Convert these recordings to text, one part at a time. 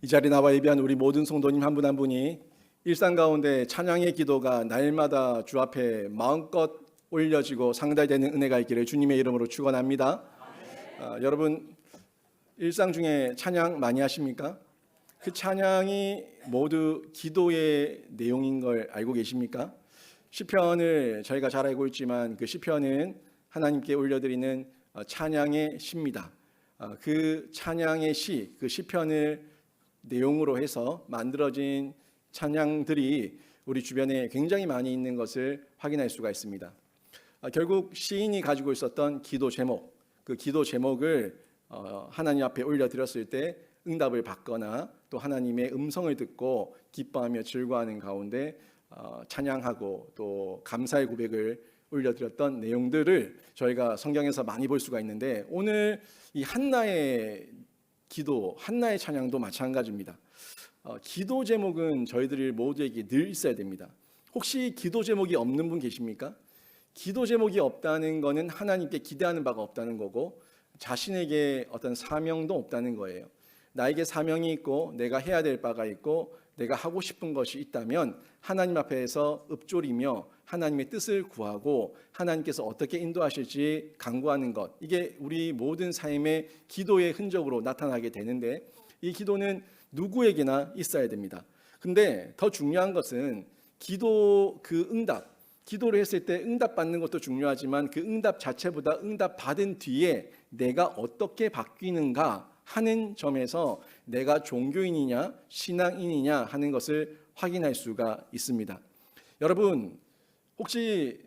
이 자리에 나와 예배한 우리 모든 성도님 한 분 한 분이 일상 가운데 찬양의 기도가 날마다 주 앞에 마음껏 올려지고 상달되는 은혜가 있기를 주님의 이름으로 축원합니다. 여러분 일상 중에 찬양 많이 하십니까? 그 찬양이 모두 기도의 내용인 걸 알고 계십니까? 시편을 저희가 잘 알고 있지만 그 시편은 하나님께 올려드리는 찬양의 시입니다. 그 찬양의 시, 그 시편을 내용으로 해서 만들어진 찬양들이 우리 주변에 굉장히 많이 있는 것을 확인할 수가 있습니다. 결국 시인이 가지고 있었던 기도 제목, 그 기도 제목을 하나님 앞에 올려드렸을 때 응답을 받거나 또 하나님의 음성을 듣고 기뻐하며 즐거워하는 가운데 찬양하고 또 감사의 고백을 올려드렸던 내용들을 저희가 성경에서 많이 볼 수가 있는데, 오늘 이 한나의 기도, 한나의 찬양도 마찬가지입니다. 기도 제목은 저희들이 모두에게 늘 있어야 됩니다. 혹시 기도 제목이 없는 분 계십니까? 기도 제목이 없다는 것은 하나님께 기대하는 바가 없다는 거고, 자신에게 어떤 사명도 없다는 거예요. 나에게 사명이 있고 내가 해야 될 바가 있고 내가 하고 싶은 것이 있다면 하나님 앞에서 읊조리며 하나님의 뜻을 구하고 하나님께서 어떻게 인도하실지 간구하는 것, 이게 우리 모든 삶의 기도의 흔적으로 나타나게 되는데, 이 기도는 누구에게나 있어야 됩니다. 근데 더 중요한 것은 기도 그 응답, 기도를 했을 때 응답 받는 것도 중요하지만 그 응답 자체보다 응답 받은 뒤에 내가 어떻게 바뀌는가 하는 점에서 내가 종교인이냐 신앙인이냐 하는 것을 확인할 수가 있습니다. 여러분, 혹시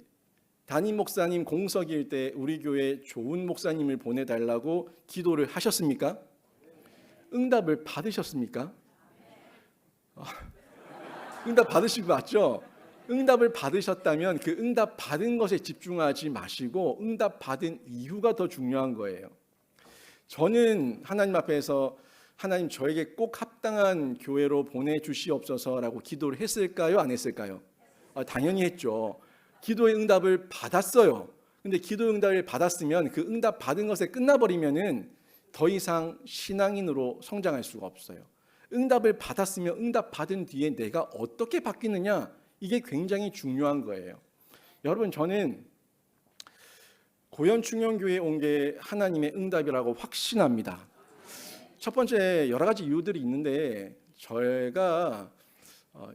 담임 목사님 공석일 때 우리 교회 좋은 목사님을 보내달라고 기도를 하셨습니까? 응답을 받으셨습니까? 응답 받으신 거 맞죠? 응답을 받으셨다면 그 응답 받은 것에 집중하지 마시고 응답 받은 이유가 더 중요한 거예요. 저는 하나님 앞에서 하나님 저에게 꼭 합당한 교회로 보내주시옵소서라고 기도를 했을까요? 안 했을까요? 당연히 했죠. 기도의 응답을 받았어요. 근데 기도의 응답을 받았으면 그 응답 받은 것에 끝나버리면은 더 이상 신앙인으로 성장할 수가 없어요. 응답을 받았으면 응답 받은 뒤에 내가 어떻게 바뀌느냐, 이게 굉장히 중요한 거예요. 여러분, 저는 고현충영교회에 온 게 하나님의 응답이라고 확신합니다. 첫 번째, 여러 가지 이유들이 있는데 저희가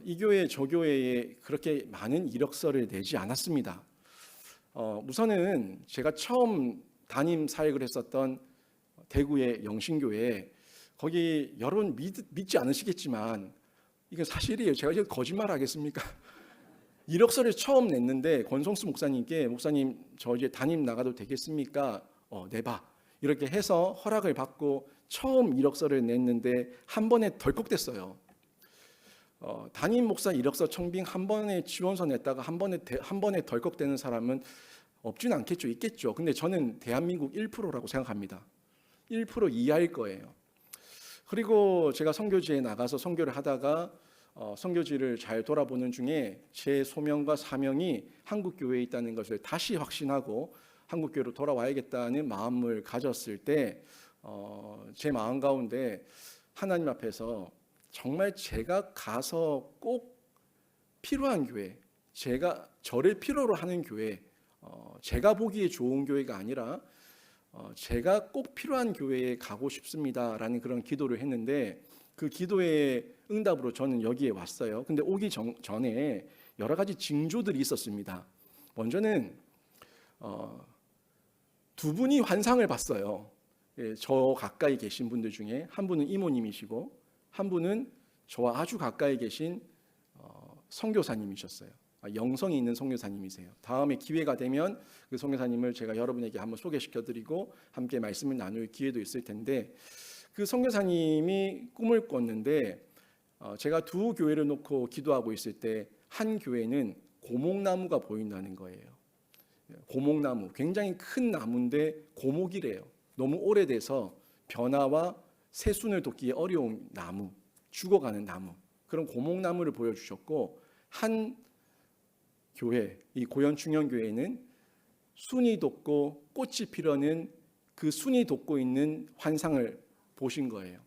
이 교회 저 교회에 그렇게 많은 이력서를 내지 않았습니다. 우선은 제가 처음 담임 사역을 했었던 대구의 영신교회, 거기 여러분 믿지 않으시겠지만 이게 사실이에요. 제가 이제 거짓말 하겠습니까? 이력서를 처음 냈는데 권성수 목사님께, 목사님 저 이제 담임 나가도 되겠습니까? 내봐, 이렇게 해서 허락을 받고 처음 이력서를 냈는데 한 번에 덜컥됐어요. 담임 목사 이력서 청빙 한 번에 지원서 냈다가 한 번에 덜컥되는 사람은 없진 않겠죠, 있겠죠. 근데 저는 대한민국 1%라고 생각합니다. 1% 이하일 거예요. 그리고 제가 선교지에 나가서 선교를 하다가 선교지를 잘 돌아보는 중에 제 소명과 사명이 한국 교회에 있다는 것을 다시 확신하고 한국 교회로 돌아와야겠다는 마음을 가졌을 때 제 마음 가운데 하나님 앞에서 정말 제가 가서 꼭 필요한 교회, 제가 저를 필요로 하는 교회, 제가 보기에 좋은 교회가 아니라 제가 꼭 필요한 교회에 가고 싶습니다라는 그런 기도를 했는데, 그 기도의 응답으로 저는 여기에 왔어요. 근데 오기 전에 여러 가지 징조들이 있었습니다. 먼저는 두 분이 환상을 봤어요. 저 가까이 계신 분들 중에 한 분은 이모님이시고 한 분은 저와 아주 가까이 계신 선교사님이셨어요. 영성이 있는 선교사님이세요. 다음에 기회가 되면 그 선교사님을 제가 여러분에게 한번 소개시켜드리고 함께 말씀을 나눌 기회도 있을 텐데, 그 선교사님이 꿈을 꿨는데 제가 두 교회를 놓고 기도하고 있을 때 한 교회는 고목나무가 보인다는 거예요. 고목나무, 굉장히 큰 나무인데 고목이래요. 너무 오래돼서 변화와 새순을 돋기에 어려운 나무, 죽어가는 나무, 그런 고목나무를 보여주셨고, 한 교회, 이 고현충영교회는 순이 돋고 꽃이 피려는 그 순이 돋고 있는 환상을 보신 거예요.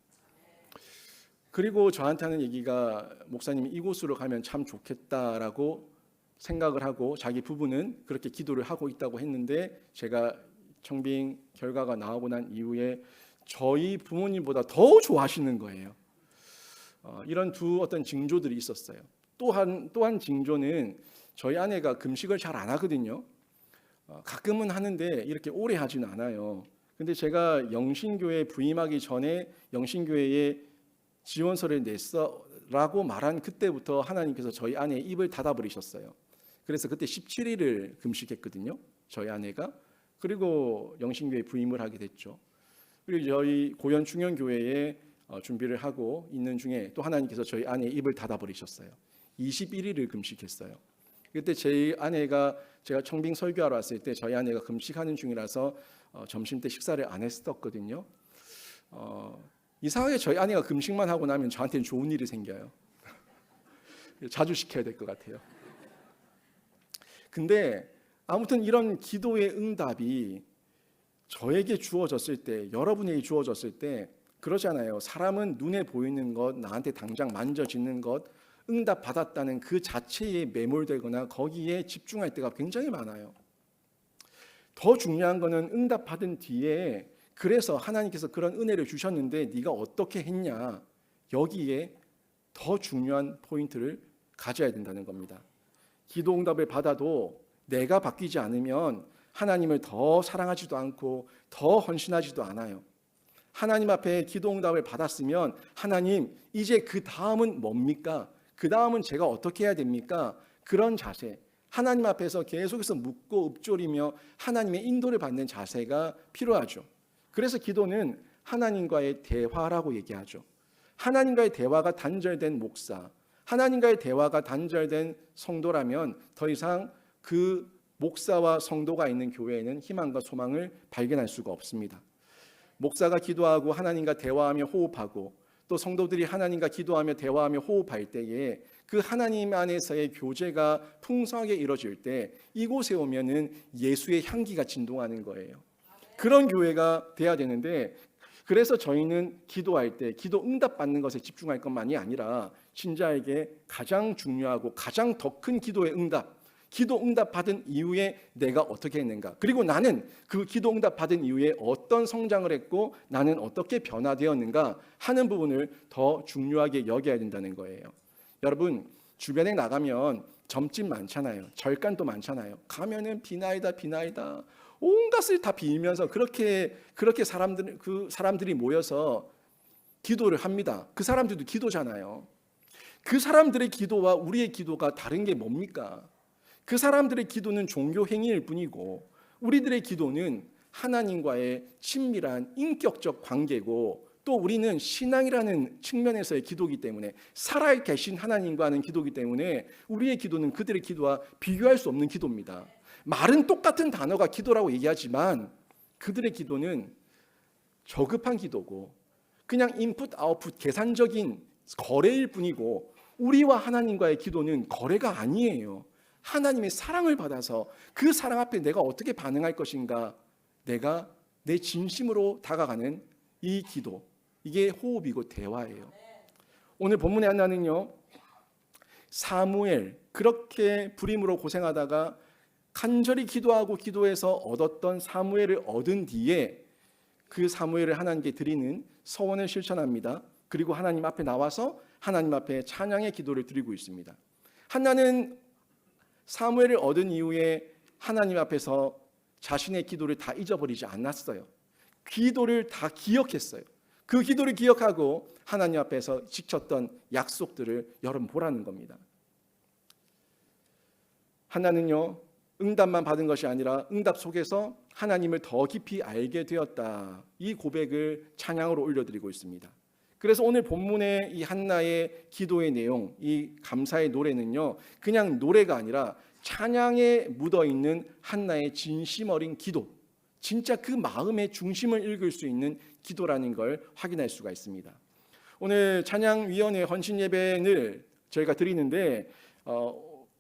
그리고 저한테 하는 얘기가 목사님이 이곳으로 가면 참 좋겠다라고 생각을 하고 자기 부부는 그렇게 기도를 하고 있다고 했는데 제가 청빙 결과가 나오고 난 이후에 저희 부모님보다 더 좋아하시는 거예요. 이런 두 어떤 징조들이 있었어요. 또한 징조는 저희 아내가 금식을 잘 안 하거든요. 가끔은 하는데 이렇게 오래 하지는 않아요. 근데 제가 영신교회에 부임하기 전에 영신교회에 지원서를 냈어라고 말한 그때부터 하나님께서 저희 아내의 입을 닫아버리셨어요. 그래서 그때 17일을 금식했거든요. 저희 아내가. 그리고 영신교회에 부임을 하게 됐죠. 그리고 저희 고현 충현교회에 준비를 하고 있는 중에 또 하나님께서 저희 아내의 입을 닫아버리셨어요. 21일을 금식했어요. 그때 제 아내가 제가 청빙 설교하러 왔을 때 저희 아내가 금식하는 중이라서 점심 때 식사를 안 했었거든요. 이상하게 저희 아내가 금식만 하고 나면 저한테는 좋은 일이 생겨요. 자주 시켜야 될 것 같아요. 근데 아무튼 이런 기도의 응답이 저에게 주어졌을 때, 여러분에게 주어졌을 때 그러잖아요. 사람은 눈에 보이는 것, 나한테 당장 만져지는 것, 응답 받았다는 그 자체에 매몰되거나 거기에 집중할 때가 굉장히 많아요. 더 중요한 거는 응답 받은 뒤에 그래서 하나님께서 그런 은혜를 주셨는데 네가 어떻게 했냐, 여기에 더 중요한 포인트를 가져야 된다는 겁니다. 기도 응답을 받아도 내가 바뀌지 않으면 하나님을 더 사랑하지도 않고 더 헌신하지도 않아요. 하나님 앞에 기도 응답을 받았으면 하나님 이제 그 다음은 뭡니까? 그 다음은 제가 어떻게 해야 됩니까? 그런 자세, 하나님 앞에서 계속해서 묻고 읊조리며 하나님의 인도를 받는 자세가 필요하죠. 그래서 기도는 하나님과의 대화라고 얘기하죠. 하나님과의 대화가 단절된 목사, 하나님과의 대화가 단절된 성도라면 더 이상 그 목사와 성도가 있는 교회에는 희망과 소망을 발견할 수가 없습니다. 목사가 기도하고 하나님과 대화하며 호흡하고 또 성도들이 하나님과 기도하며 대화하며 호흡할 때에 그 하나님 안에서의 교제가 풍성하게 이루어질 때 이곳에 오면은 예수의 향기가 진동하는 거예요. 그런 교회가 돼야 되는데, 그래서 저희는 기도할 때 기도 응답 받는 것에 집중할 것만이 아니라 신자에게 가장 중요하고 가장 더 큰 기도의 응답, 기도 응답 받은 이후에 내가 어떻게 했는가, 그리고 나는 그 기도 응답 받은 이후에 어떤 성장을 했고 나는 어떻게 변화되었는가 하는 부분을 더 중요하게 여겨야 된다는 거예요. 여러분, 주변에 나가면 점집 많잖아요. 절간도 많잖아요. 가면은 비나이다 온갖을 다 빌면서 그렇게 사람들이 모여서 기도를 합니다. 그 사람들도 기도잖아요. 그 사람들의 기도와 우리의 기도가 다른 게 뭡니까? 그 사람들의 기도는 종교 행위일 뿐이고 우리들의 기도는 하나님과의 친밀한 인격적 관계고 또 우리는 신앙이라는 측면에서의 기도이기 때문에 살아계신 하나님과 하는 기도이기 때문에 우리의 기도는 그들의 기도와 비교할 수 없는 기도입니다. 말은 똑같은 단어가 기도라고 얘기하지만 그들의 기도는 저급한 기도고 그냥 인풋 아웃풋 계산적인 거래일 뿐이고 우리와 하나님과의 기도는 거래가 아니에요. 하나님의 사랑을 받아서 그 사랑 앞에 내가 어떻게 반응할 것인가, 내가 내 진심으로 다가가는 이 기도, 이게 호흡이고 대화예요. 오늘 본문의 하나는요, 사무엘, 그렇게 불임으로 고생하다가 간절히 기도하고 기도해서 얻었던 사무엘을 얻은 뒤에 그 사무엘을 하나님께 드리는 서원을 실천합니다. 그리고 하나님 앞에 나와서 하나님 앞에 찬양의 기도를 드리고 있습니다. 한나는 사무엘을 얻은 이후에 하나님 앞에서 자신의 기도를 다 잊어버리지 않았어요. 기도를 다 기억했어요. 그 기도를 기억하고 하나님 앞에서 지켰던 약속들을 여러분 보라는 겁니다. 한나는요, 응답만 받은 것이 아니라 응답 속에서 하나님을 더 깊이 알게 되었다. 이 고백을 찬양으로 올려드리고 있습니다. 그래서 오늘 본문의 이 한나의 기도의 내용, 이 감사의 노래는요, 그냥 노래가 아니라 찬양에 묻어있는 한나의 진심 어린 기도, 진짜 그 마음의 중심을 읽을 수 있는 기도라는 걸 확인할 수가 있습니다. 오늘 찬양위원회 헌신예배를 저희가 드리는데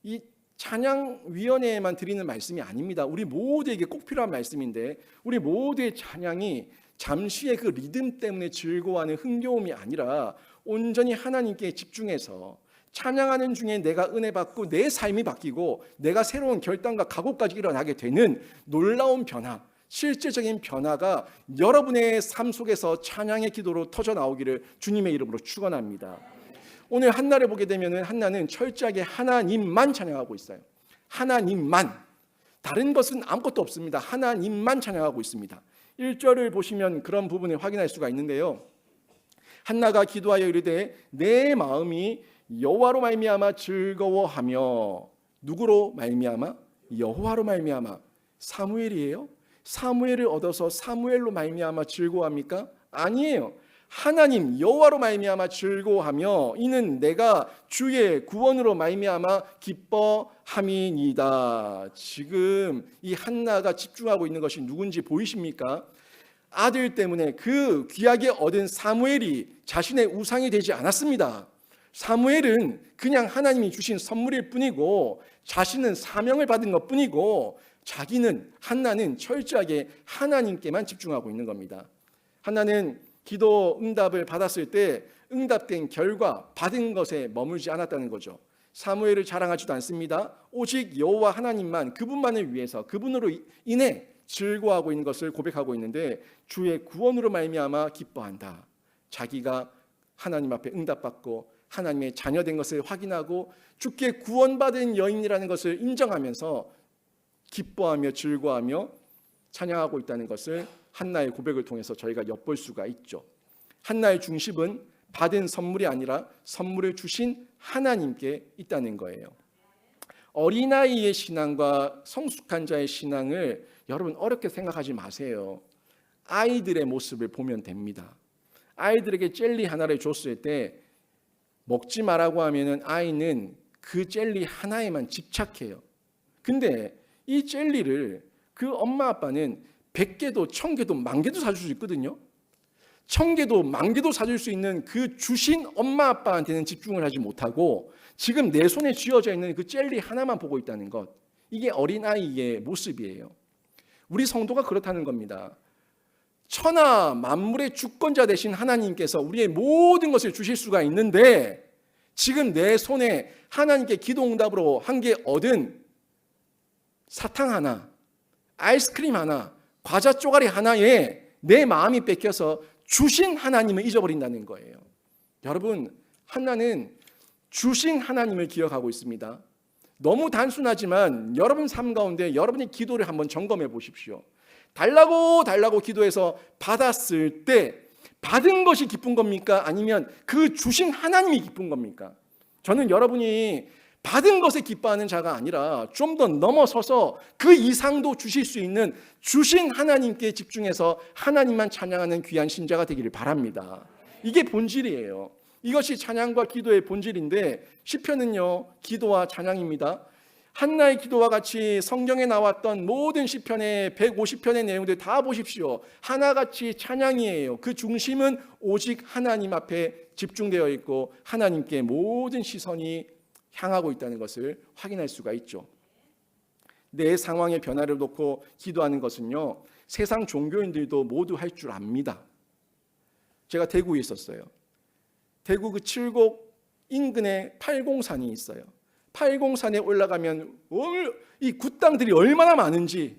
이 찬양위원회에만 드리는 말씀이 아닙니다. 우리 모두에게 꼭 필요한 말씀인데 우리 모두의 찬양이 잠시의 그 리듬 때문에 즐거워하는 흥겨움이 아니라 온전히 하나님께 집중해서 찬양하는 중에 내가 은혜 받고 내 삶이 바뀌고 내가 새로운 결단과 각오까지 일어나게 되는 놀라운 변화, 실제적인 변화가 여러분의 삶 속에서 찬양의 기도로 터져 나오기를 주님의 이름으로 축원합니다. 오늘 한나를 보게 되면 한나는 철저하게 하나님만 찬양하고 있어요. 하나님만, 다른 것은 아무것도 없습니다. 하나님만 찬양하고 있습니다. 1절을 보시면 그런 부분을 확인할 수가 있는데요. 한나가 기도하여 이르되 내 마음이 여호와로 말미암아 즐거워하며, 누구로 말미암아? 여호와로 말미암아. 사무엘이에요? 사무엘을 얻어서 사무엘로 말미암아 즐거워합니까? 아니에요. 하나님 여호와로 말미암아 즐거워하며 이는 내가 주의 구원으로 말미암아 기뻐함이니이다. 지금 이 한나가 집중하고 있는 것이 누군지 보이십니까? 아들 때문에 그 귀하게 얻은 사무엘이 자신의 우상이 되지 않았습니다. 사무엘은 그냥 하나님이 주신 선물일 뿐이고 자신은 사명을 받은 것 뿐이고 한나는 철저하게 하나님께만 집중하고 있는 겁니다. 한나는 기도 응답을 받았을 때 응답된 결과 받은 것에 머물지 않았다는 거죠. 사무엘을 자랑하지도 않습니다. 오직 여호와 하나님만, 그분만을 위해서 그분으로 인해 즐거워하고 있는 것을 고백하고 있는데 주의 구원으로 말미암아 기뻐한다. 자기가 하나님 앞에 응답받고 하나님의 자녀된 것을 확인하고 주께 구원받은 여인이라는 것을 인정하면서 기뻐하며 즐거워하며 찬양하고 있다는 것을 한나의 고백을 통해서 저희가 엿볼 수가 있죠. 한나의 중심은 받은 선물이 아니라 선물을 주신 하나님께 있다는 거예요. 어린아이의 신앙과 성숙한 자의 신앙을 여러분 어렵게 생각하지 마세요. 아이들의 모습을 보면 됩니다. 아이들에게 젤리 하나를 줬을 때 먹지 말라고 하면은 아이는 그 젤리 하나에만 집착해요. 근데 이 젤리를 그 엄마 아빠는 100개도 1000개도 10,000개도 사줄 수 있거든요. 1000개도 10,000개도 사줄 수 있는 그 주신 엄마 아빠한테는 집중을 하지 못하고 지금 내 손에 쥐어져 있는 그 젤리 하나만 보고 있다는 것, 이게 어린아이의 모습이에요. 우리 성도가 그렇다는 겁니다. 천하 만물의 주권자 되신 하나님께서 우리의 모든 것을 주실 수가 있는데 지금 내 손에 하나님께 기도 응답으로 한 개 얻은 사탕 하나, 아이스크림 하나, 과자 쪼가리 하나에 내 마음이 뺏겨서 주신 하나님을 잊어버린다는 거예요. 여러분, 한나는 주신 하나님을 기억하고 있습니다. 너무 단순하지만 여러분 삶 가운데 여러분의 기도를 한번 점검해 보십시오. 달라고 기도해서 받았을 때 받은 것이 기쁜 겁니까? 아니면 그 주신 하나님이 기쁜 겁니까? 저는 여러분이 받은 것에 기뻐하는 자가 아니라 좀 더 넘어서서 그 이상도 주실 수 있는 주신 하나님께 집중해서 하나님만 찬양하는 귀한 신자가 되기를 바랍니다. 이게 본질이에요. 이것이 찬양과 기도의 본질인데 시편은요, 기도와 찬양입니다. 한나의 기도와 같이 성경에 나왔던 모든 시편의 150편의 내용들 다 보십시오. 하나같이 찬양이에요. 그 중심은 오직 하나님 앞에 집중되어 있고 하나님께 모든 시선이 향하고 있다는 것을 확인할 수가 있죠. 내 상황의 변화를 놓고 기도하는 것은요, 세상 종교인들도 모두 할 줄 압니다. 제가 대구에 있었어요. 대구 그 칠곡 인근에 팔공산이 있어요. 팔공산에 올라가면 이 굿당들이 얼마나 많은지,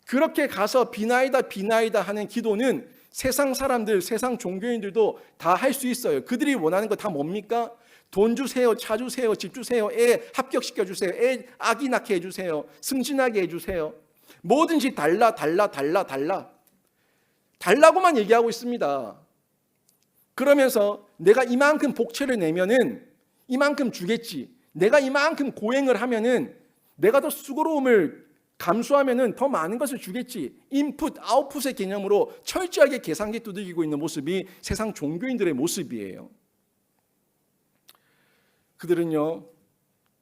그렇게 가서 비나이다 하는 기도는 세상 사람들, 세상 종교인들도 다 할 수 있어요. 그들이 원하는 거 다 뭡니까? 돈 주세요, 차 주세요, 집 주세요, 애 합격시켜 주세요, 애 아기 낳게 해주세요, 승진하게 해주세요. 뭐든지 달라고만 얘기하고 있습니다. 그러면서 내가 이만큼 복채를 내면은 이만큼 주겠지, 내가 이만큼 고행을 하면은 내가 더 수고로움을 감수하면은 더 많은 것을 주겠지, 인풋 아웃풋의 개념으로 철저하게 계산기 두들기고 있는 모습이 세상 종교인들의 모습이에요. 그들은요,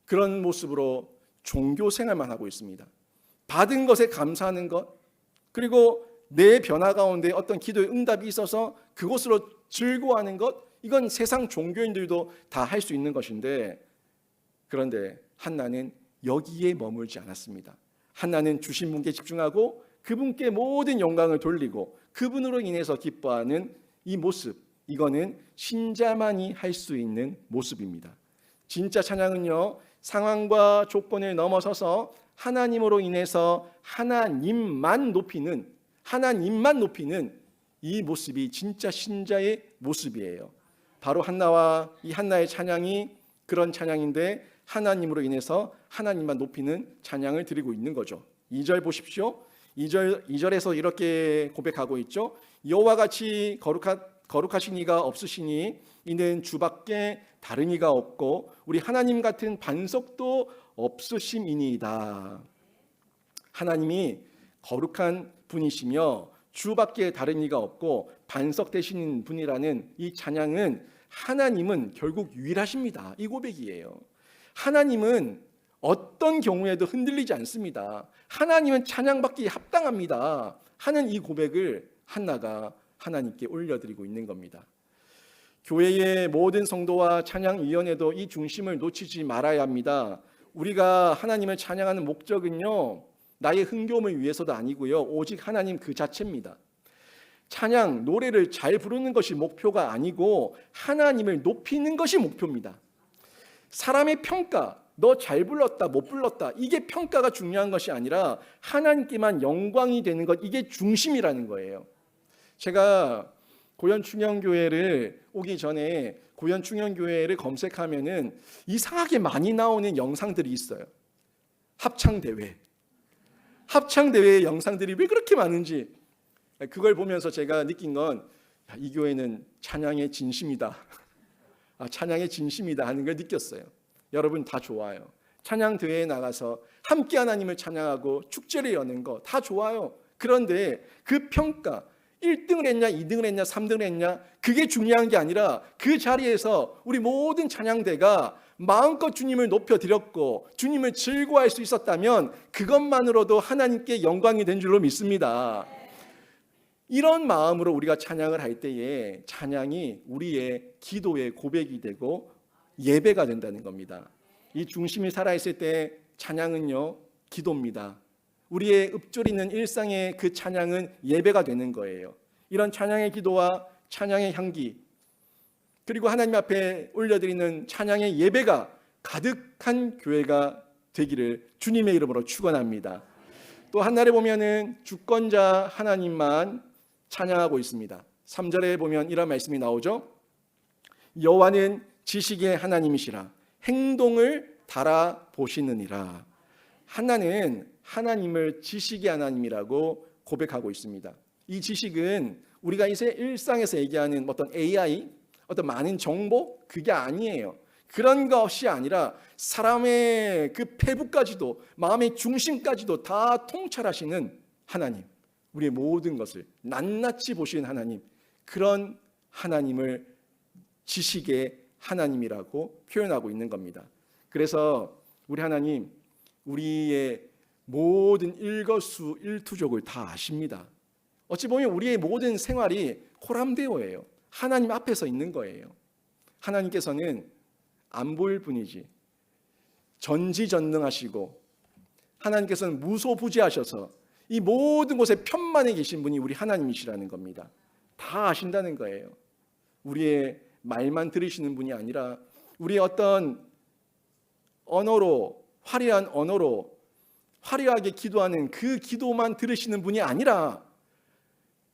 그런 모습으로 종교 생활만 하고 있습니다. 받은 것에 감사하는 것, 그리고 내 변화 가운데 어떤 기도의 응답이 있어서 그것으로 즐거워하는 것, 이건 세상 종교인들도 다 할 수 있는 것인데, 그런데 한나는 여기에 머물지 않았습니다. 한나는 주신 분께 집중하고 그분께 모든 영광을 돌리고 그분으로 인해서 기뻐하는 이 모습, 이거는 신자만이 할 수 있는 모습입니다. 진짜 찬양은요, 상황과 조건을 넘어서서 하나님으로 인해서 하나님만 높이는 이 모습이 진짜 신자의 모습이에요. 바로 한나와 이 한나의 찬양이 그런 찬양인데, 하나님으로 인해서 하나님만 높이는 찬양을 드리고 있는 거죠. 2절 보십시오. 2절에서 이렇게 고백하고 있죠. 여호와 같이 거룩하신 이가 없으시니 이는 주밖에 다른 이가 없고 우리 하나님 같은 반석도 없으심이니이다. 하나님이 거룩한 분이시며 주밖에 다른 이가 없고 반석 되시는 분이라는 이 찬양은, 하나님은 결국 유일하십니다. 이 고백이에요. 하나님은 어떤 경우에도 흔들리지 않습니다. 하나님은 찬양받기에 합당합니다 하는 이 고백을 한나가 하나님께 올려드리고 있는 겁니다. 교회의 모든 성도와 찬양위원회도 이 중심을 놓치지 말아야 합니다. 우리가 하나님을 찬양하는 목적은요, 나의 흥겨움을 위해서도 아니고요, 오직 하나님 그 자체입니다. 찬양, 노래를 잘 부르는 것이 목표가 아니고 하나님을 높이는 것이 목표입니다. 사람의 평가, 너 잘 불렀다 못 불렀다, 이게 평가가 중요한 것이 아니라 하나님께만 영광이 되는 것, 이게 중심이라는 거예요. 제가 고현충영교회를 오기 전에 고현충영교회를 검색하면은 이상하게 많이 나오는 영상들이 있어요. 합창대회의 영상들이 왜 그렇게 많은지, 그걸 보면서 제가 느낀 건, 이 교회는 찬양의 진심이다. 찬양의 진심이다 하는 걸 느꼈어요. 여러분 다 좋아요. 찬양대회에 나가서 함께 하나님을 찬양하고 축제를 여는 거 다 좋아요. 그런데 그 평가, 1등을 했냐 2등을 했냐 3등을 했냐, 그게 중요한 게 아니라 그 자리에서 우리 모든 찬양대가 마음껏 주님을 높여드렸고 주님을 즐거워할 수 있었다면 그것만으로도 하나님께 영광이 된 줄로 믿습니다. 이런 마음으로 우리가 찬양을 할 때에 찬양이 우리의 기도의 고백이 되고 예배가 된다는 겁니다. 이 중심이 살아있을 때 찬양은요, 기도입니다. 우리의 읊조리는 일상의 그 찬양은 예배가 되는 거예요. 이런 찬양의 기도와 찬양의 향기, 그리고 하나님 앞에 올려드리는 찬양의 예배가 가득한 교회가 되기를 주님의 이름으로 축원합니다. 또 한날에 보면은 주권자 하나님만 찬양하고 있습니다. 3절에 보면 이런 말씀이 나오죠. 여호와는 지식의 하나님이시라 행동을 달아보시느니라. 한나는 하나님을 지식의 하나님이라고 고백하고 있습니다. 이 지식은 우리가 이제 일상에서 얘기하는 어떤 AI, 어떤 많은 정보, 그게 아니에요. 그런 것이 아니라 사람의 그 폐부까지도, 마음의 중심까지도 다 통찰하시는 하나님, 우리의 모든 것을 낱낱이 보시는 하나님, 그런 하나님을 지식의 하나님이라고 표현하고 있는 겁니다. 그래서 우리 하나님, 우리의 모든 일거수일투족을 다 아십니다. 어찌 보면 우리의 모든 생활이 코람데오예요. 하나님 앞에서 있는 거예요. 하나님께서는 안 보일 분이지 전지전능하시고, 하나님께서는 무소부지하셔서 이 모든 곳에 편만에 계신 분이 우리 하나님이시라는 겁니다. 다 아신다는 거예요. 우리의 말만 들으시는 분이 아니라 우리의 어떤 언어로, 화려한 언어로 화려하게 기도하는 그 기도만 들으시는 분이 아니라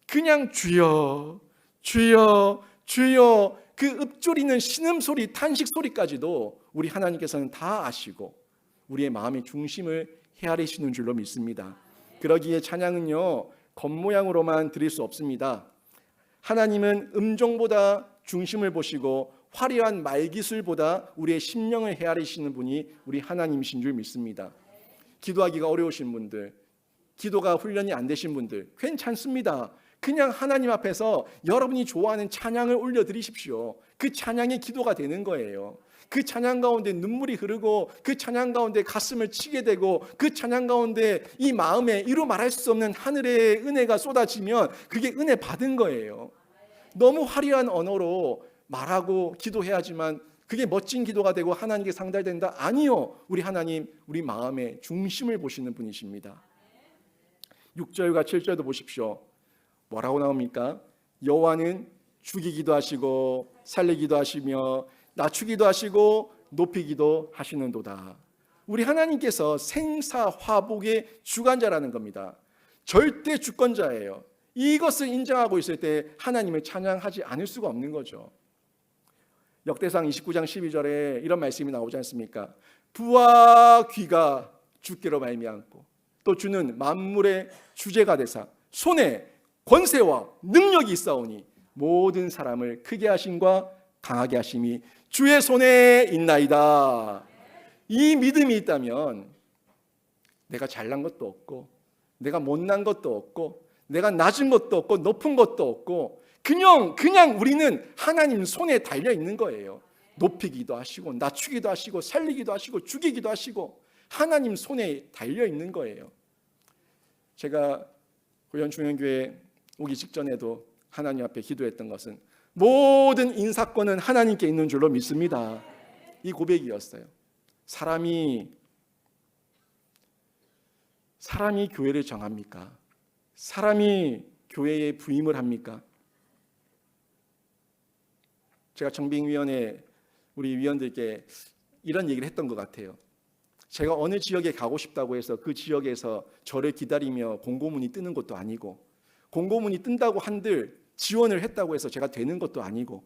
그냥 주여 주여 주여 그 읊조리는 신음소리, 탄식소리까지도 우리 하나님께서는 다 아시고 우리의 마음의 중심을 헤아리시는 줄로 믿습니다. 그러기에 찬양은요, 겉모양으로만 드릴 수 없습니다. 하나님은 음종보다 중심을 보시고 화려한 말기술보다 우리의 심령을 헤아리시는 분이 우리 하나님이신 줄 믿습니다. 기도하기가 어려우신 분들, 기도가 훈련이 안 되신 분들 괜찮습니다. 그냥 하나님 앞에서 여러분이 좋아하는 찬양을 올려드리십시오. 그 찬양이 기도가 되는 거예요. 그 찬양 가운데 눈물이 흐르고 그 찬양 가운데 가슴을 치게 되고 그 찬양 가운데 이 마음에 이루 말할 수 없는 하늘의 은혜가 쏟아지면 그게 은혜 받은 거예요. 너무 화려한 언어로 말하고 기도해야지만 그게 멋진 기도가 되고 하나님께 상달된다? 아니요. 우리 하나님, 우리 마음의 중심을 보시는 분이십니다. 6절과 7절도 보십시오. 뭐라고 나옵니까? 여호와는 죽이기도 하시고 살리기도 하시며 낮추기도 하시고 높이기도 하시는도다. 우리 하나님께서 생사화복의 주관자라는 겁니다. 절대 주권자예요. 이것을 인정하고 있을 때 하나님을 찬양하지 않을 수가 없는 거죠. 역대상 29장 12절에 이런 말씀이 나오지 않습니까? 부와 귀가 주께로 말미암고 또 주는 만물의 주제가 되사 손에 권세와 능력이 있사오니 모든 사람을 크게 하심과 강하게 하심이 주의 손에 있나이다. 이 믿음이 있다면 내가 잘난 것도 없고 내가 못난 것도 없고 내가 낮은 것도 없고 높은 것도 없고 그냥 우리는 하나님 손에 달려 있는 거예요. 높이기도 하시고 낮추기도 하시고 살리기도 하시고 죽이기도 하시고 하나님 손에 달려 있는 거예요. 제가 고현중앙교회 오기 직전에도 하나님 앞에 기도했던 것은 모든 인사권은 하나님께 있는 줄로 믿습니다. 이 고백이었어요. 사람이 교회를 정합니까? 사람이 교회에 부임을 합니까? 제가 정빙위원회 우리 위원들께 이런 얘기를 했던 것 같아요. 제가 어느 지역에 가고 싶다고 해서 그 지역에서 저를 기다리며 공고문이 뜨는 것도 아니고 공고문이 뜬다고 한들 지원을 했다고 해서 제가 되는 것도 아니고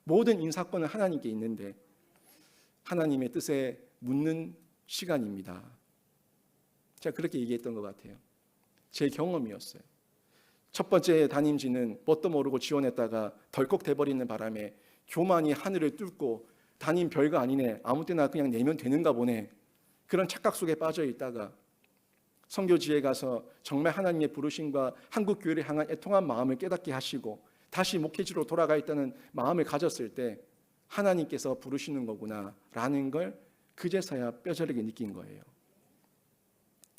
모든 인사권은 하나님께 있는데 하나님의 뜻에 묻는 시간입니다. 제가 그렇게 얘기했던 것 같아요. 제 경험이었어요. 첫 번째 담임지는 뭣도 모르고 지원했다가 덜컥 돼버리는 바람에 교만이 하늘을 뚫고 담임 별거 아니네, 아무 때나 그냥 내면 되는가 보네, 그런 착각 속에 빠져 있다가 선교지에 가서 정말 하나님의 부르심과 한국교회를 향한 애통한 마음을 깨닫게 하시고 다시 목회지로 돌아가 있다는 마음을 가졌을 때 하나님께서 부르시는 거구나 라는 걸 그제서야 뼈저리게 느낀 거예요.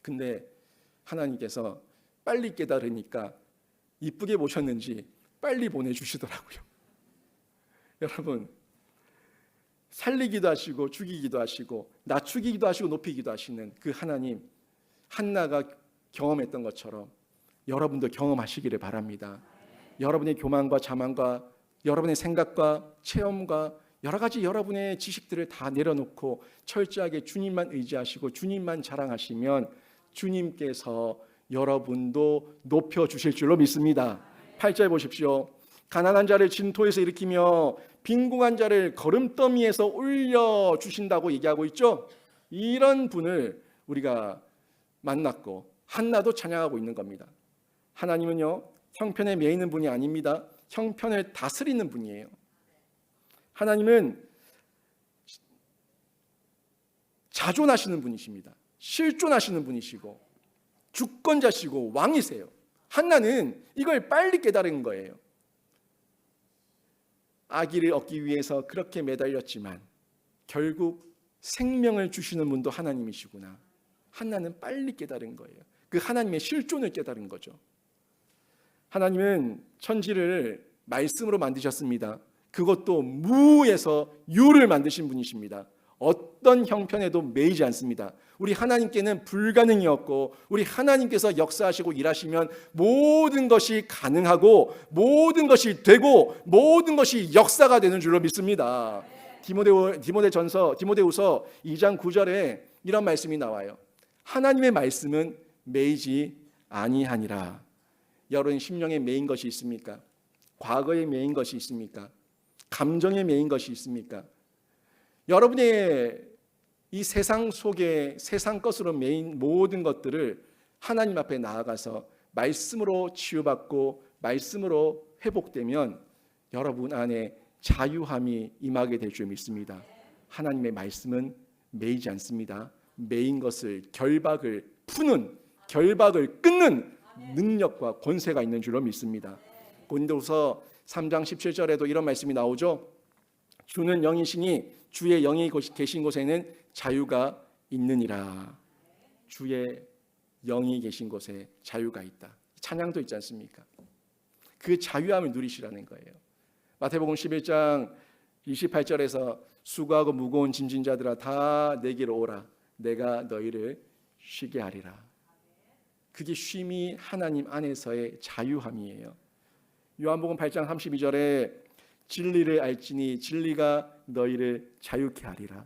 근데 하나님께서 빨리 깨달으니까 이쁘게 모셨는지 빨리 보내주시더라고요. 여러분, 살리기도 하시고 죽이기도 하시고 낮추기도 하시고 높이기도 하시는 그 하나님, 한나가 경험했던 것처럼 여러분도 경험하시기를 바랍니다. 여러분의 교만과 자만과 여러분의 생각과 체험과 여러 가지 여러분의 지식들을 다 내려놓고 철저하게 주님만 의지하시고 주님만 자랑하시면 주님께서 여러분도 높여주실 줄로 믿습니다. 8절 보십시오. 가난한 자를 진토에서 일으키며 빈궁한 자를 거름더미에서 올려주신다고 얘기하고 있죠. 이런 분을 우리가 만났고 한나도 찬양하고 있는 겁니다. 하나님은요, 형편에 매이는 분이 아닙니다. 형편을 다스리는 분이에요. 하나님은 자존하시는 분이십니다. 실존하시는 분이시고 주권자시고 왕이세요. 한나는 이걸 빨리 깨달은 거예요. 아기를 얻기 위해서 그렇게 매달렸지만 결국 생명을 주시는 분도 하나님이시구나. 한나는 빨리 깨달은 거예요. 그 하나님의 실존을 깨달은 거죠. 하나님은 천지를 말씀으로 만드셨습니다. 그것도 무에서 유를 만드신 분이십니다. 어떤 형편에도 매이지 않습니다. 우리 하나님께는 불가능이 없고 우리 하나님께서 역사하시고 일하시면 모든 것이 가능하고 모든 것이 되고 모든 것이 역사가 되는 줄로 믿습니다. 디모데후서 2장 9절에 이런 말씀이 나와요. 하나님의 말씀은 매이지 아니하니라. 여러분 심령에 매인 것이 있습니까? 과거에 매인 것이 있습니까? 감정에 매인 것이 있습니까? 여러분의 이 세상 속에 세상 것으로 매인 모든 것들을 하나님 앞에 나아가서 말씀으로 치유받고 말씀으로 회복되면 여러분 안에 자유함이 임하게 될 줄 믿습니다. 하나님의 말씀은 매이지 않습니다. 매인 것을 결박을 푸는, 결박을 끊는 능력과 권세가 있는 줄로 믿습니다. 고린도후서 3장 17절에도 이런 말씀이 나오죠. 주는 영이시니 주의 영이 계신 곳에는 자유가 있느니라. 주의 영이 계신 곳에 자유가 있다. 찬양도 있지 않습니까? 그 자유함을 누리시라는 거예요. 마태복음 11장 28절에서 수고하고 무거운 짐진 자들아 다 내게로 오라. 내가 너희를 쉬게 하리라. 그게 쉼이 하나님 안에서의 자유함이에요. 요한복음 8장 32절에 진리를 알지니 진리가 너희를 자유케 하리라.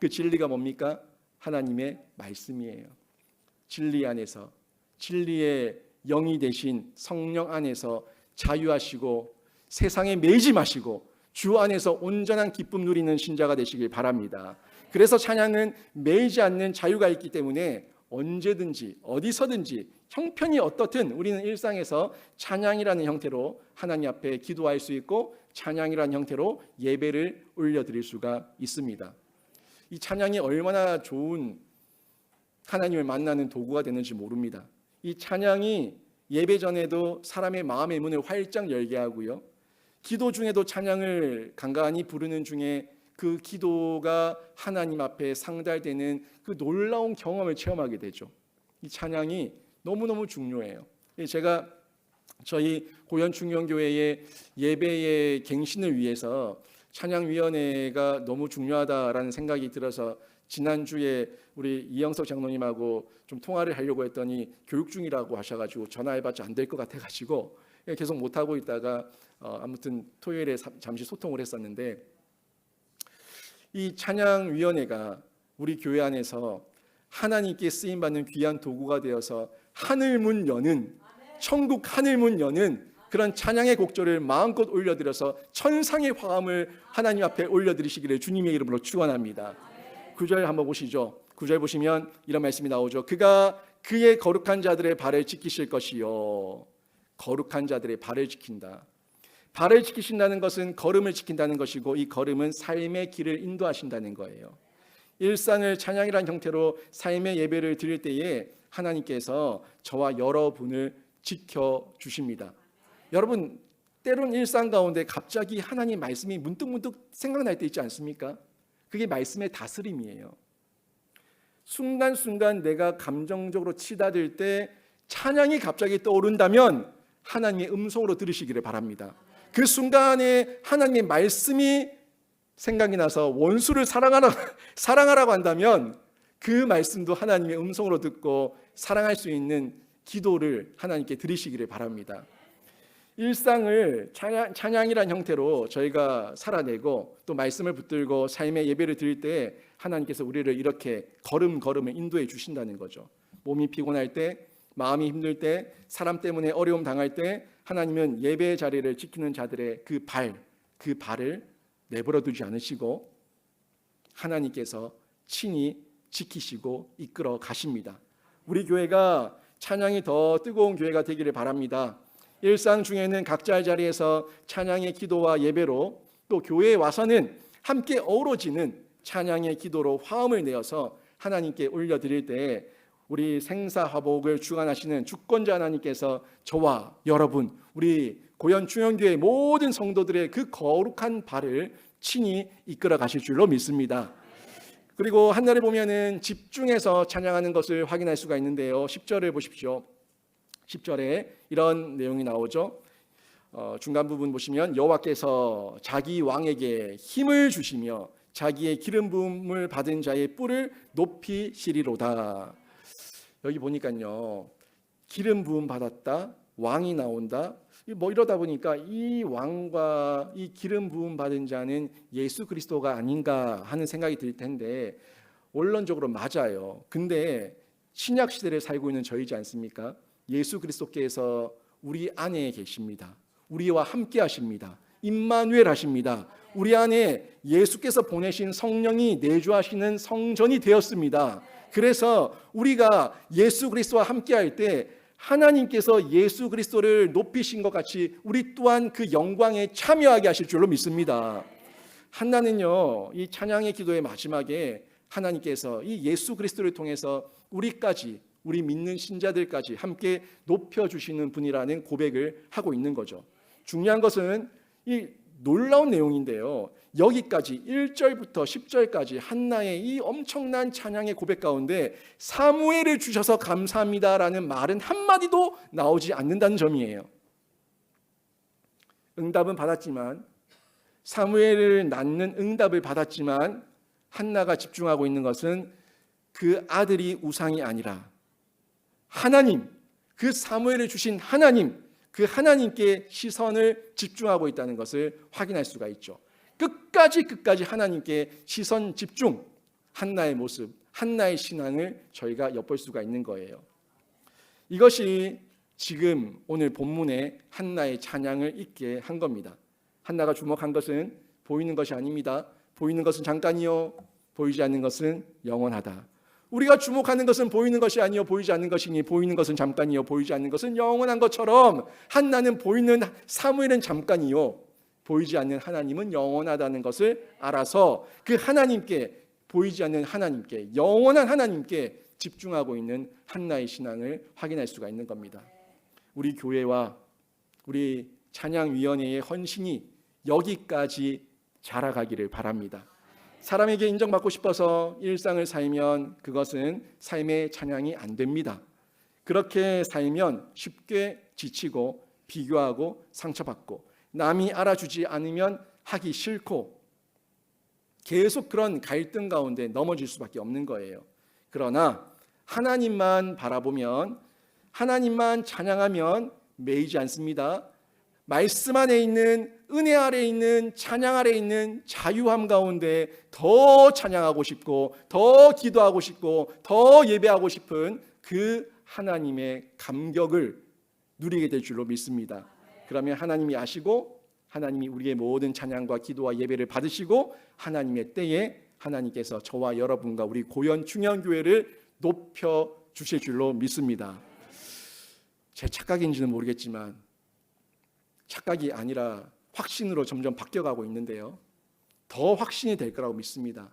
그 진리가 뭡니까? 하나님의 말씀이에요. 진리 안에서, 진리의 영이 되신 성령 안에서 자유하시고 세상에 매이지 마시고 주 안에서 온전한 기쁨 누리는 신자가 되시길 바랍니다. 그래서 찬양은 매이지 않는 자유가 있기 때문에 언제든지 어디서든지 형편이 어떻든 우리는 일상에서 찬양이라는 형태로 하나님 앞에 기도할 수 있고 찬양이라는 형태로 예배를 올려드릴 수가 있습니다. 이 찬양이 얼마나 좋은 하나님을 만나는 도구가 되는지 모릅니다. 이 찬양이 예배 전에도 사람의 마음의 문을 활짝 열게 하고요, 기도 중에도 찬양을 간간히 부르는 중에 그 기도가 하나님 앞에 상달되는 그 놀라운 경험을 체험하게 되죠. 이 찬양이 너무너무 중요해요. 제가 저희 고현충영교회의 예배의 갱신을 위해서 찬양위원회가 너무 중요하다라는 생각이 들어서 지난주에 우리 이영석 장로님하고 좀 통화를 하려고 했더니 교육 중이라고 하셔가지고 전화해봤자 안 될 것 같아가지고 계속 못하고 있다가 아무튼 토요일에 잠시 소통을 했었는데, 이 찬양위원회가 우리 교회 안에서 하나님께 쓰임받는 귀한 도구가 되어서 하늘문 여는, 천국 하늘문 여는 그런 찬양의 곡조를 마음껏 올려드려서 천상의 화음을 하나님 앞에 올려드리시기를 주님의 이름으로 축원합니다. 9절 한번 보시죠. 9절 보시면 이런 말씀이 나오죠. 그가 그의 거룩한 자들의 발을 지키실 것이요. 거룩한 자들의 발을 지킨다. 발을 지키신다는 것은 걸음을 지킨다는 것이고, 이 걸음은 삶의 길을 인도하신다는 거예요. 일상을 찬양이라는 형태로 삶의 예배를 드릴 때에 하나님께서 저와 여러분을 지켜주십니다. 여러분, 때론 일상 가운데 갑자기 하나님 말씀이 문득문득 생각날 때 있지 않습니까? 그게 말씀의 다스림이에요. 순간순간 내가 감정적으로 치닫을 때 찬양이 갑자기 떠오른다면 하나님의 음성으로 들으시기를 바랍니다. 그 순간에 하나님의 말씀이 생각이 나서 원수를 사랑하라고 한다면 그 말씀도 하나님의 음성으로 듣고 사랑할 수 있는 기도를 하나님께 드리시기를 바랍니다. 일상을 찬양이란 형태로 저희가 살아내고 또 말씀을 붙들고 삶의 예배를 드릴 때 하나님께서 우리를 이렇게 걸음걸음을 인도해 주신다는 거죠. 몸이 피곤할 때, 마음이 힘들 때, 사람 때문에 어려움 당할 때 하나님은 예배의 자리를 지키는 자들의 그 발을 내버려 두지 않으시고 하나님께서 친히 지키시고 이끌어 가십니다. 우리 교회가 찬양이 더 뜨거운 교회가 되기를 바랍니다. 일상 중에는 각자의 자리에서 찬양의 기도와 예배로, 또 교회에 와서는 함께 어우러지는 찬양의 기도로 화음을 내어서 하나님께 올려드릴 때 우리 생사화복을 주관하시는 주권자 하나님께서 저와 여러분, 우리 고현충영교회 모든 성도들의 그 거룩한 발을 친히 이끌어 가실 줄로 믿습니다. 그리고 한날에 보면은 집중해서 찬양하는 것을 확인할 수가 있는데요, 10절을 보십시오. 10절에 이런 내용이 나오죠. 중간 부분 보시면 여호와께서 자기 왕에게 힘을 주시며 자기의 기름 부음을 받은 자의 뿔을 높이시리로다. 여기 보니까요, 기름 부음 받았다, 왕이 나온다, 뭐 이러다 보니까 이 왕과 이 기름 부음 받은 자는 예수 그리스도가 아닌가 하는 생각이 들 텐데, 원론적으로 맞아요. 근데 신약 시대를 살고 있는 저희지 않습니까? 예수 그리스도께서 우리 안에 계십니다. 우리와 함께 하십니다. 임마누엘 하십니다. 우리 안에 예수께서 보내신 성령이 내주하시는 성전이 되었습니다. 그래서 우리가 예수 그리스도와 함께 할 때 하나님께서 예수 그리스도를 높이신 것 같이 우리 또한 그 영광에 참여하게 하실 줄로 믿습니다. 한나는요, 이 찬양의 기도의 마지막에 하나님께서 이 예수 그리스도를 통해서 우리까지, 우리 믿는 신자들까지 함께 높여주시는 분이라는 고백을 하고 있는 거죠. 중요한 것은 이 놀라운 내용인데요, 여기까지 1절부터 10절까지 한나의 이 엄청난 찬양의 고백 가운데 사무엘을 주셔서 감사합니다라는 말은 한마디도 나오지 않는다는 점이에요. 응답은 받았지만, 사무엘을 낳는 응답을 받았지만 한나가 집중하고 있는 것은 그 아들이 우상이 아니라 하나님, 그 사무엘을 주신 하나님, 그 하나님께 시선을 집중하고 있다는 것을 확인할 수가 있죠. 끝까지 하나님께 시선 집중, 한나의 모습, 한나의 신앙을 저희가 엿볼 수가 있는 거예요. 이것이 지금 오늘 본문에 한나의 찬양을 있게 한 겁니다. 한나가 주목한 것은 보이는 것이 아닙니다. 보이는 것은 잠깐이요, 보이지 않는 것은 영원하다. 우리가 주목하는 것은 보이는 것이 아니요 보이지 않는 것이니 보이는 것은 잠깐이요 보이지 않는 것은 영원한 것처럼, 한나는 보이는 사무엘은 잠깐이요 보이지 않는 하나님은 영원하다는 것을 알아서 그 하나님께, 보이지 않는 하나님께, 영원한 하나님께 집중하고 있는 한나의 신앙을 확인할 수가 있는 겁니다. 우리 교회와 우리 찬양위원회의 헌신이 여기까지 자라가기를 바랍니다. 사람에게 인정받고 싶어서 일상을 살면 그것은 삶의 찬양이 안 됩니다. 그렇게 살면 쉽게 지치고 비교하고 상처받고 남이 알아주지 않으면 하기 싫고 계속 그런 갈등 가운데 넘어질 수밖에 없는 거예요. 그러나 하나님만 바라보면, 하나님만 찬양하면 매이지 않습니다. 말씀 안에 있는, 은혜 아래 있는, 찬양 아래 있는 자유함 가운데 더 찬양하고 싶고 더 기도하고 싶고 더 예배하고 싶은 그 하나님의 감격을 누리게 될 줄로 믿습니다. 그러면 하나님이 아시고 하나님이 우리의 모든 찬양과 기도와 예배를 받으시고 하나님의 때에 하나님께서 저와 여러분과 우리 고현 충현교회를 높여 주실 줄로 믿습니다. 제 착각인지는 모르겠지만 착각이 아니라 확신으로 점점 바뀌어가고 있는데요, 더 확신이 될 거라고 믿습니다.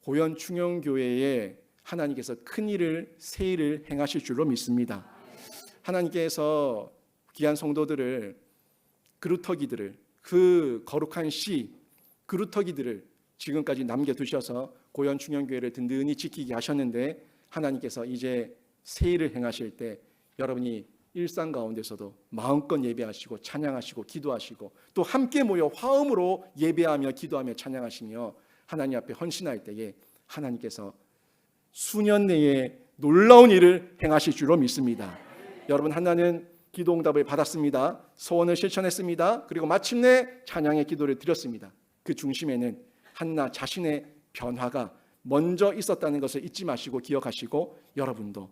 고현 충현교회에 하나님께서 큰 일을, 새 일을 행하실 줄로 믿습니다. 하나님께서 귀한 성도들을, 그루터기들을, 그 거룩한 씨 그루터기들을 지금까지 남겨두셔서 고현 충현교회를 든든히 지키게 하셨는데, 하나님께서 이제 새 일을 행하실 때 여러분이 일상 가운데서도 마음껏 예배하시고 찬양하시고 기도하시고 또 함께 모여 화음으로 예배하며 기도하며 찬양하시며 하나님 앞에 헌신할 때에 하나님께서 수년 내에 놀라운 일을 행하실 줄로 믿습니다. 여러분, 한나는 기도응답을 받았습니다. 소원을 실천했습니다. 그리고 마침내 찬양의 기도를 드렸습니다. 그 중심에는 한나 자신의 변화가 먼저 있었다는 것을 잊지 마시고 기억하시고, 여러분도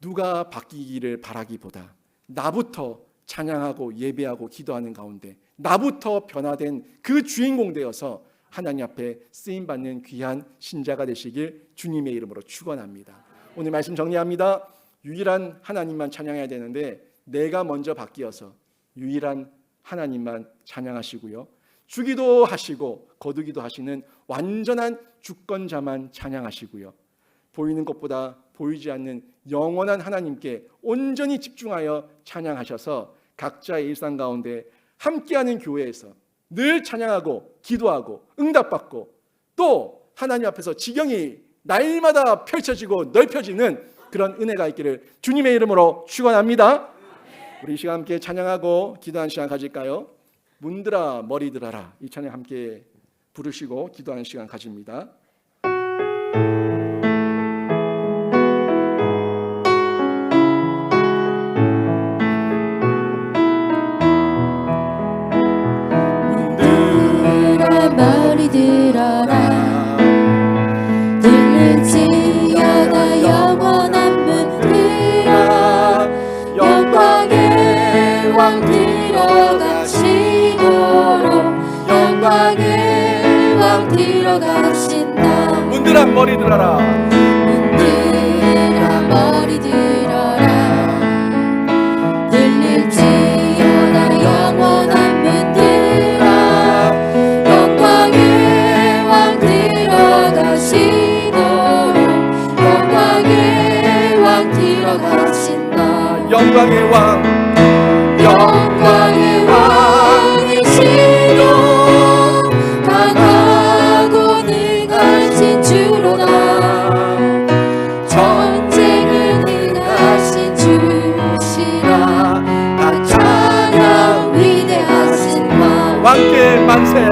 누가 바뀌기를 바라기보다 나부터 찬양하고 예배하고 기도하는 가운데 나부터 변화된 그 주인공 되어서 하나님 앞에 쓰임받는 귀한 신자가 되시길 주님의 이름으로 축원합니다. 오늘 말씀 정리합니다. 유일한 하나님만 찬양해야 되는데 내가 먼저 바뀌어서 유일한 하나님만 찬양하시고요, 주기도 하시고 거두기도 하시는 완전한 주권자만 찬양하시고요, 보이는 것보다 보이지 않는 영원한 하나님께 온전히 집중하여 찬양하셔서 각자의 일상 가운데 함께하는 교회에서 늘 찬양하고 기도하고 응답받고 또 하나님 앞에서 지경이 날마다 펼쳐지고 넓혀지는 그런 은혜가 있기를 주님의 이름으로 축원합니다. 우리 이 시간 함께 찬양하고 기도하는 시간 가질까요? 문들아 머리 들어라, 이 찬양 함께 부르시고 기도하는 시간 가집니다. 머리 들어라, 들을지어다 영원한 문들아, 영광의 왕 들어가시도록, 영광의 왕 들어가신다. 문들아 머리 들어라, 문들아 머리 들어라, 들릴지어다 영원한 문들아, 영광의 왕, 영광의 왕이시도 강하고 능하신 주로다, 전쟁을 능하신 주시라, 다 찬양 위대하신 왕, 왕께 만세,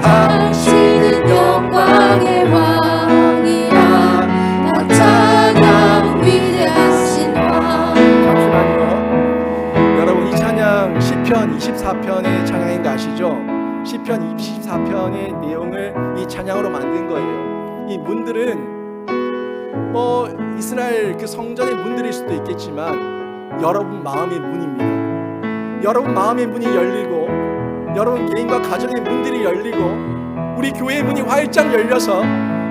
당신 찬양 시편 24편의 찬양인 거 아시죠? 시편 24편의 내용을 이 찬양으로 만든 거예요. 이 문들은 이스라엘 그 성전의 문들일 수도 있겠지만 여러분 마음의 문입니다. 여러분 마음의 문이 열리고 여러분 개인과 가정의 문들이 열리고 우리 교회의 문이 활짝 열려서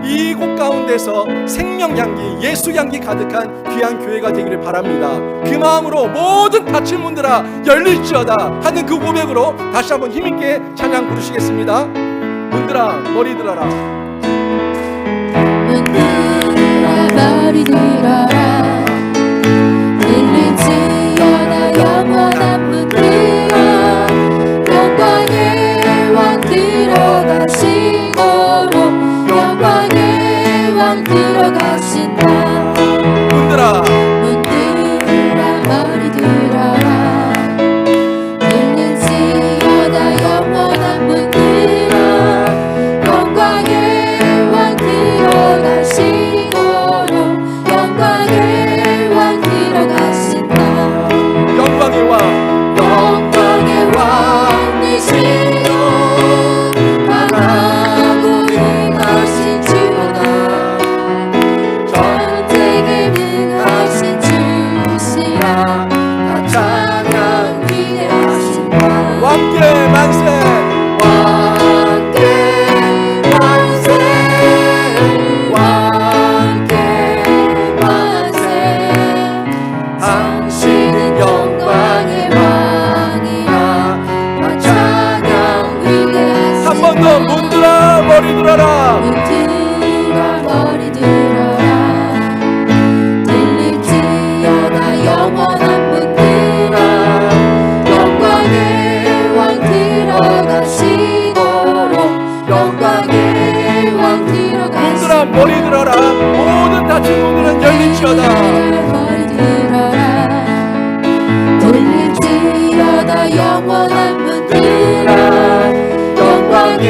이곳 가운데서 생명 향기, 예수 향기 가득한 귀한 교회가 되기를 바랍니다. 그 마음으로 모든 닫힌 문들아 열릴지어다 하는 그 고백으로 다시 한번 힘있게 찬양 부르시겠습니다. 문들아 머리 들어라. 문들아 머리 들어라. 들릴지어다 영원한 문들아. 영광의 왕 들어가시고 영광의 왕 들어가신다. 문들아 머리 들어라. 들릴지어다 영원한 문들아. 영광의 왕 들어가시고 영광의 왕 들어가신다. 영광의 왕 영광의 왕이시고 강하고 능하신 주다. 전쟁에 능하신 주시라. 다 찬양 위대하신 왕. 왕께 만세. 왕께 만세. 왕께 만세. 당신은 영광의 왕이라. 다 찬양 위대하신 한 번 더 문들아 머리 들어라. 문들아 머리 들어라. 들릴지어다 영원한 문들아. 영광의 왕 들어가시고 영광의 왕 들어가시고 문들아 머리 들어라. 모든 닫힌 문들은 열릴지어다. 머리 들어라. 들릴지어다 영원한 문들아. 영광의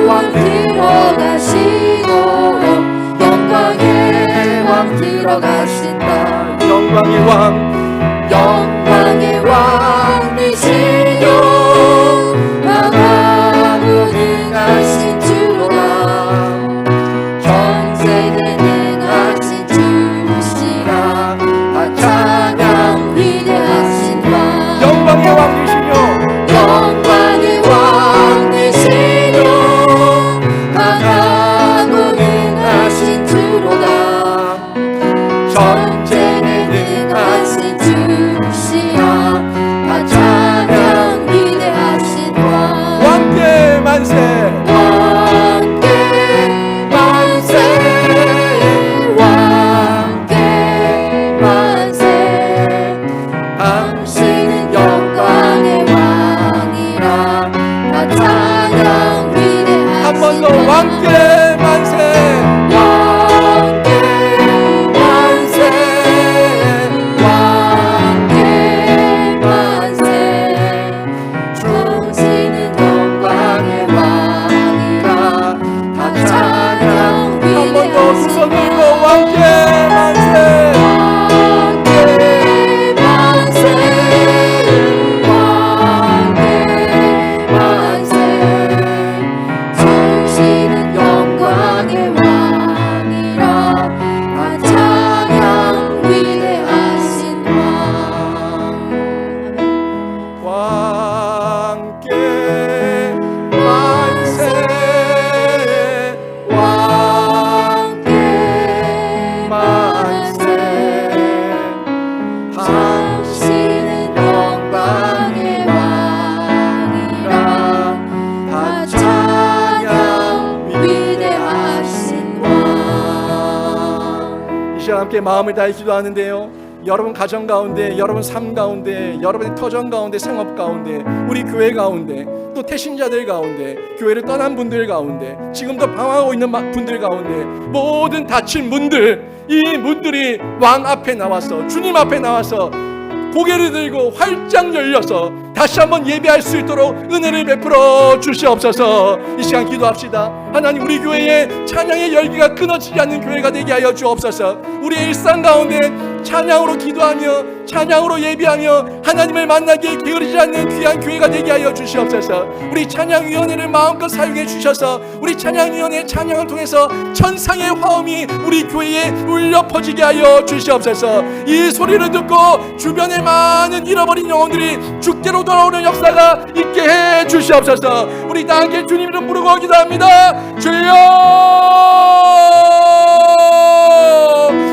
왕 들어가시고 영광의 왕 들어가신다. 영광의 왕 영광의 왕이시요 강하고 능하신 주로다. 전쟁에 능하신 주시라. 다 찬양 위대하신 왕. 영광의 왕이시며 영광의 왕이시요 강하고 능하신 주로다. 전쟁에 능하신 주시라. 다 찬양 위대하신 왕. 왕께 만세. 왕께 만세. 왕께 만세. 당신은 영광의 왕이라. 다 찬양 위대하신 한 번 더 왕께 만세. 왕께 만세. 왕께 만세. 당신은 영광의 왕이라. 다 찬양 한 번 더 두 손 위대하신 들고 왕께 만세. 왕께 만세. 왕께 만세. 당신은 영광의 왕이라. 다 찬양 위대하신 왕. 왕께 만세. 왕께 만세. 당신은 영광의 왕이라. 다 찬양 위대하신 왕. 이 시간 함께 마음을 다해 기도하는데요. 여러분 가정 가운데, 여러분 삶 가운데, 여러분의 터전 가운데, 생업 가운데, 우리 교회 가운데, 또 태신자들 가운데, 교회를 떠난 분들 가운데, 지금도 방황하고 있는 분들 가운데, 모든 닫힌 문들, 이 문들이 왕 앞에 나와서, 주님 앞에 나와서 고개를 들고 활짝 열려서 다시 한번 예배할 수 있도록 은혜를 베풀어 주시옵소서. 이 시간 기도합시다. 하나님, 우리 교회에 찬양의 열기가 끊어지지 않는 교회가 되게 하여 주옵소서. 우리의 일상 가운데 찬양으로 기도하며 찬양으로 예비하며 하나님을 만나기에 게으르지 않는 귀한 교회가 되게 하여 주시옵소서. 우리 찬양위원회를 마음껏 사용해 주셔서 우리 찬양위원회 찬양을 통해서 천상의 화음이 우리 교회에 울려 퍼지게 하여 주시옵소서. 이 소리를 듣고 주변의 많은 잃어버린 영혼들이 주께로 돌아오는 역사가 있게 해 주시옵소서. 우리 다 함께 주님 이름 부르고 기도합니다. 주여!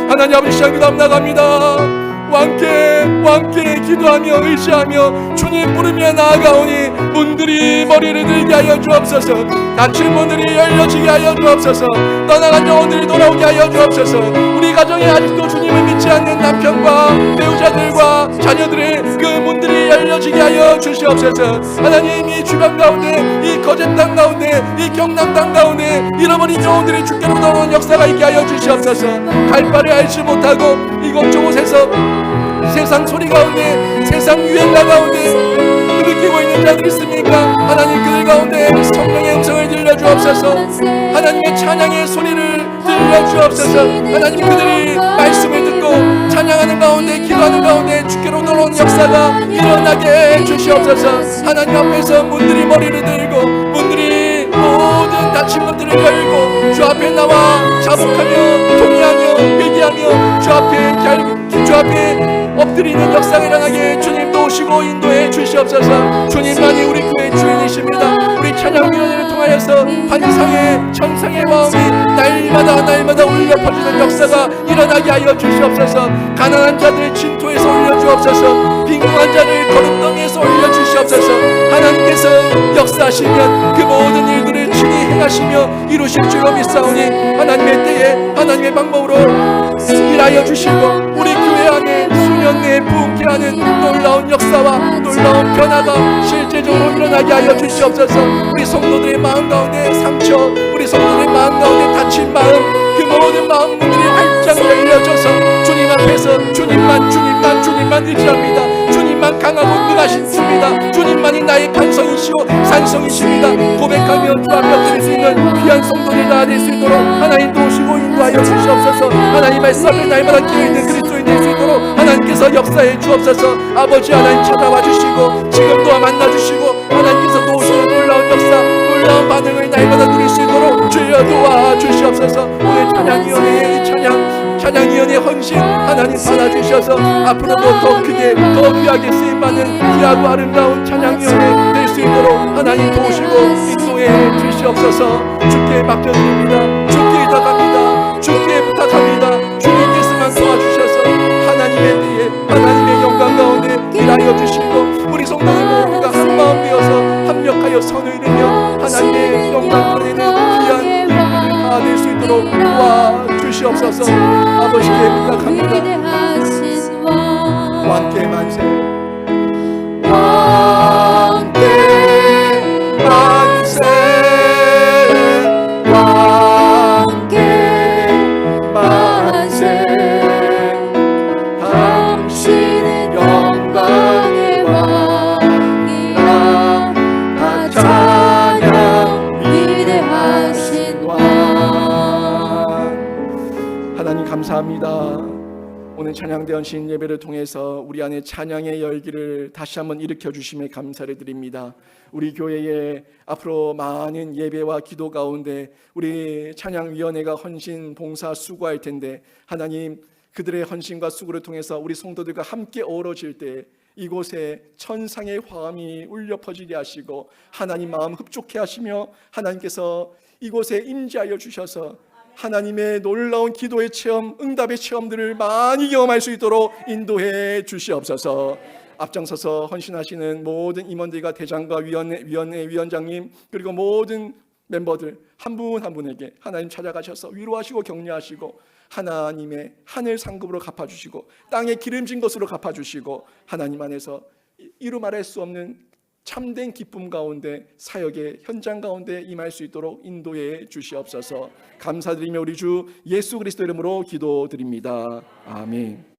하나님 아버지 시간 기도함 나갑니다. 왕께 기도하며 의지하며 주님 부르며 나아가오니 문들이 머리를 들게 하여 주옵소서. 닫힌 문들이 열려지게 하여 주옵소서. 떠나간 영혼들이 돌아오게 하여 주옵소서. 우리 가정에 아직도 주님을 믿지 않는 남편과 배우자들과 자녀들의 그 문들이 열려지게 하여 주시옵소서. 하나님 이 주변 가운데 이 거제 땅 가운데 이 경남 땅 가운데 잃어버린 영혼들이 주께로 돌아오는 역사가 있게 하여 주시옵소서. 갈 바를 알지 못하고 이곳저곳에서 세상 소리 가운데 세상 유행가 가운데 느끼고 있는 자들이 있습니까? 하나님 그들 가운데 성령의 음성을 들려주옵소서. 하나님의 찬양의 소리를 들려주옵소서. 하나님 그들이 말씀을 듣고 찬양하는 가운데 기도하는 가운데 주께로 돌아오는 역사가 일어나게 해주시옵소서. 하나님 앞에서 문들이 머리를 들고 문들이 모든 닫힌 문들을 열고 주 앞에 나와 자복하며 통회하며 회개하며 주 앞에 엎드리는 역사가 일어나게 주님 도우시고 인도해 주시옵소서. 주님만이 우리 교회의 주인이십니다. 우리 찬양위원회를 통하여서 환상의 천상의 마음이 날마다 울려 퍼지는 역사가 일어나게 하여 주시옵소서. 가난한 자들의 진토에서 올려 주옵소서. 빈궁한 자를 거름덩이에서 올려 주시옵소서. 하나님께서 역사하시면 그 모든 일들을 친히 행하시며 이루실 줄로 믿사오니 하나님의 때에 하나님의 방법으로 일하여 주시고 우리 교회 안에 수년 내에 부흥케 하는 놀라운 역사와 놀라운 변화가 실제적으로 일어나게 하여 주시옵소서. 우리 성도들의 마음 가운데 상처, 우리 성도들의 마음 가운데 다친 마음, 그 모든 마음 문들이 활짝 열려져서 주님 앞에서 주님만 의지합니다. 주님만 강하고 능하신 주입니다. 주님만이 나의 간성이시오 산성이십니다. 고백하며 주 앞에 엎드릴 수 있는 귀한 성도들이 다 될 수 있도록 하나님 도우시고 인도하여 주시옵소서. 하나님 말씀 앞에 날마다 기도있는 그리스도인 될 수 있도록 하나님께서 역사해 주옵소서. 아버지 하나님 찾아와 주시고 지금도 만나 주시고 하나님께서 도우시는 놀라운 역사 놀라운 반응을 날마다 누릴 수 있도록 주여 도와 주시옵소서. 오늘 찬양위원회의 찬양위원회 헌신 하나님 받아주셔서 앞으로도 더 크게 더 귀하게 쓰임받는 귀하고 아름다운 찬양위원회 될 수 있도록 하나님 도우시고 인도해 주시옵소서. 주께 맡겨드립니다. 주께 의탁합니다. 주께 부탁합니다. 주님께서만 도와주셔서 하나님의 때에 하나님의 영광 가운데 일하여 주시고 우리 성도들 모두가 한마음 되어서 합력하여 선을 이루며 하나님의 영광 보내는 귀한 일들을 다 될 수 있도록 도와주시옵소서. 아버지께 부탁합니다. 왕께 만세 왕께 만세 왕께 만세 당신은 영광의 왕이라 다 찬양 위대하신 왕. 하나님 감사합니다. 오늘 찬양대헌신 예배를 통해서 우리 안에 찬양의 열기를 다시 한번 일으켜 주심에 감사를 드립니다. 우리 교회에 앞으로 많은 예배와 기도 가운데 우리 찬양위원회가 헌신 봉사 수고할 텐데 하나님 그들의 헌신과 수고를 통해서 우리 성도들과 함께 어우러질 때 이곳에 천상의 화음이 울려 퍼지게 하시고 하나님 마음 흡족해 하시며 하나님께서 이곳에 임재하여 주셔서 하나님의 놀라운 기도의 체험, 응답의 체험들을 많이 경험할 수 있도록 인도해 주시옵소서. 앞장서서 헌신하시는 모든 임원들과 대장과 위원회 위원장님 그리고 모든 멤버들 한 분 한 분에게 하나님 찾아가셔서 위로하시고 격려하시고 하나님의 하늘 상급으로 갚아주시고 땅에 기름진 것으로 갚아주시고 하나님 안에서 이루 말할 수 없는 참된 기쁨 가운데 사역의 현장 가운데 임할 수 있도록 인도해 주시옵소서. 감사드리며 우리 주 예수 그리스도 이름으로 기도드립니다. 아멘.